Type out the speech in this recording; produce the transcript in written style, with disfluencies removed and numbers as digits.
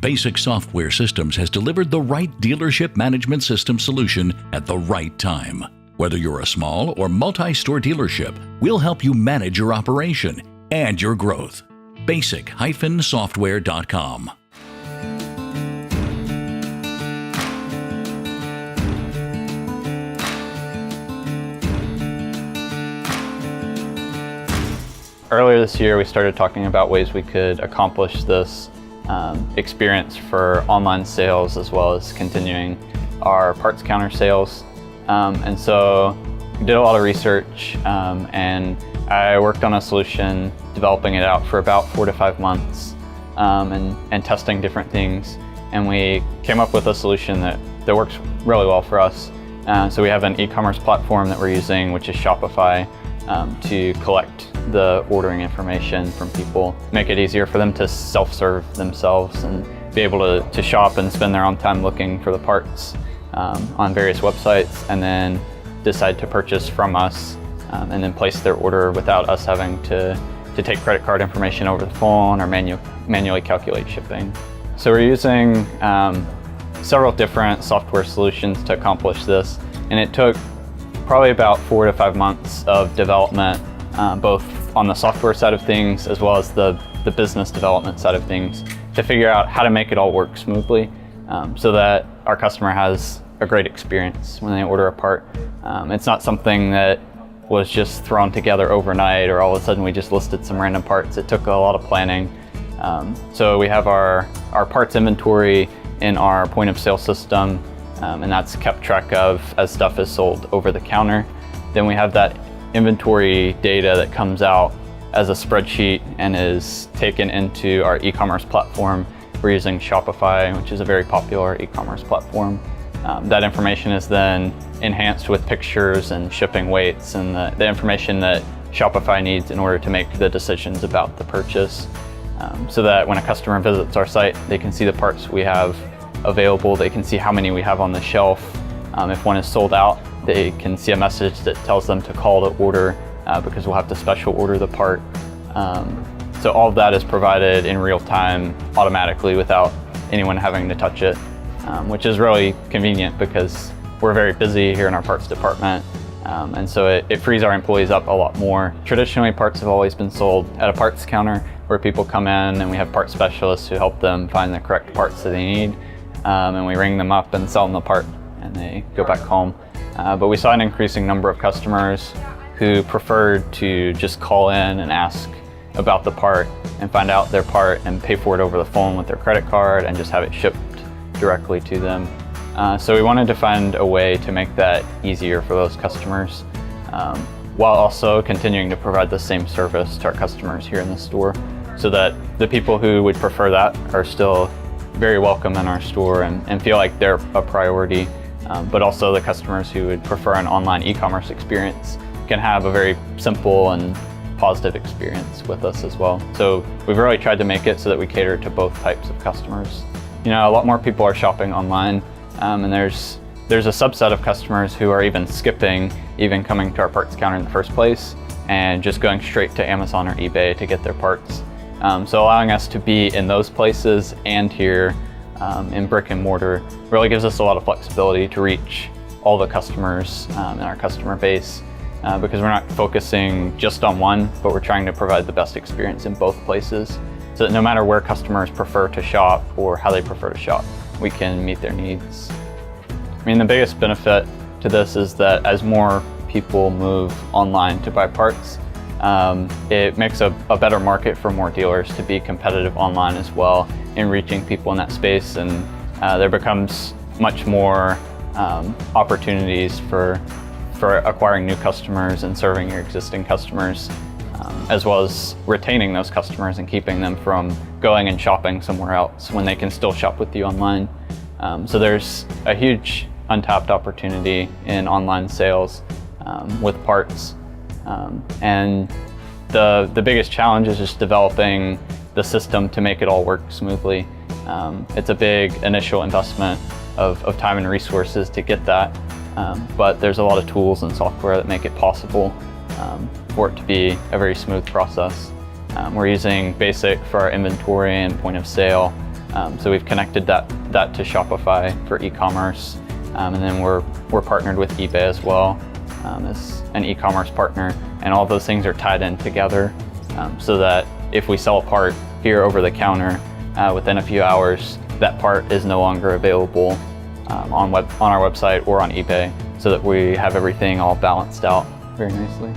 Basic Software Systems has delivered the right dealership management system solution at the right time. Whether you're a small or multi-store dealership, we'll help you manage your operation and your growth. basic-software.com. Earlier this year, we started talking about ways we could accomplish this experience for online sales as well as continuing our parts counter sales. And so we did a lot of research and I worked on a solution, developing it out for about 4 to 5 months and testing different things. And we came up with a solution that works really well for us. So we have an e-commerce platform that we're using, which is Shopify, to collect the ordering information from people, make it easier for them to self-serve themselves and be able to shop and spend their own time looking for the parts on various websites, and then decide to purchase from us and then place their order without us having to take credit card information over the phone or manually calculate shipping. So we're using several different software solutions to accomplish this, and it took probably about 4 to 5 months of development, both on the software side of things as well as the business development side of things, to figure out how to make it all work smoothly so that our customer has a great experience when they order a part. It's not something that was just thrown together overnight or all of a sudden we just listed some random parts. It took a lot of planning. So we have our parts inventory in our point of sale system, and that's kept track of as stuff is sold over the counter. Then we have that inventory data that comes out as a spreadsheet and is taken into our e-commerce platform. We're using Shopify, which is a very popular e-commerce platform. That information is then enhanced with pictures and shipping weights and the information that Shopify needs in order to make the decisions about the purchase. So that when a customer visits our site, they can see the parts we have available, they can see how many we have on the shelf. If one is sold out, they can see a message that tells them to call to order because we'll have to special order the part. So all of that is provided in real time automatically without anyone having to touch it, which is really convenient because we're very busy here in our parts department. And so it frees our employees up a lot more. Traditionally, parts have always been sold at a parts counter where people come in and we have part specialists who help them find the correct parts that they need. And we ring them up and sell them the part and they go back home. But we saw an increasing number of customers who preferred to just call in and ask about the part and find out their part and pay for it over the phone with their credit card and just have it shipped directly to them. So we wanted to find a way to make that easier for those customers while also continuing to provide the same service to our customers here in the store, so that the people who would prefer that are still very welcome in our store and feel like they're a priority, but also the customers who would prefer an online e-commerce experience can have a very simple and positive experience with us as well. So we've really tried to make it so that we cater to both types of customers. You know, a lot more people are shopping online, and there's a subset of customers who are even skipping even coming to our parts counter in the first place and just going straight to Amazon or eBay to get their parts. So allowing us to be in those places and here in brick and mortar really gives us a lot of flexibility to reach all the customers in our customer base, because we're not focusing just on one, but we're trying to provide the best experience in both places, so that no matter where customers prefer to shop or how they prefer to shop, we can meet their needs. I mean, the biggest benefit to this is that as more people move online to buy parts, it makes a better market for more dealers to be competitive online as well in reaching people in that space, and there becomes much more opportunities for acquiring new customers and serving your existing customers, as well as retaining those customers and keeping them from going and shopping somewhere else when they can still shop with you online. So there's a huge untapped opportunity in online sales with parts. And the biggest challenge is just developing the system to make it all work smoothly. It's a big initial investment of time and resources to get that, but there's a lot of tools and software that make it possible for it to be a very smooth process. We're using Basic for our inventory and point of sale, So we've connected that to Shopify for e-commerce, and then we're partnered with eBay as well as an e-commerce partner, and all those things are tied in together so that if we sell a part here over the counter, within a few hours, that part is no longer available on our website or on eBay, so that we have everything all balanced out very nicely.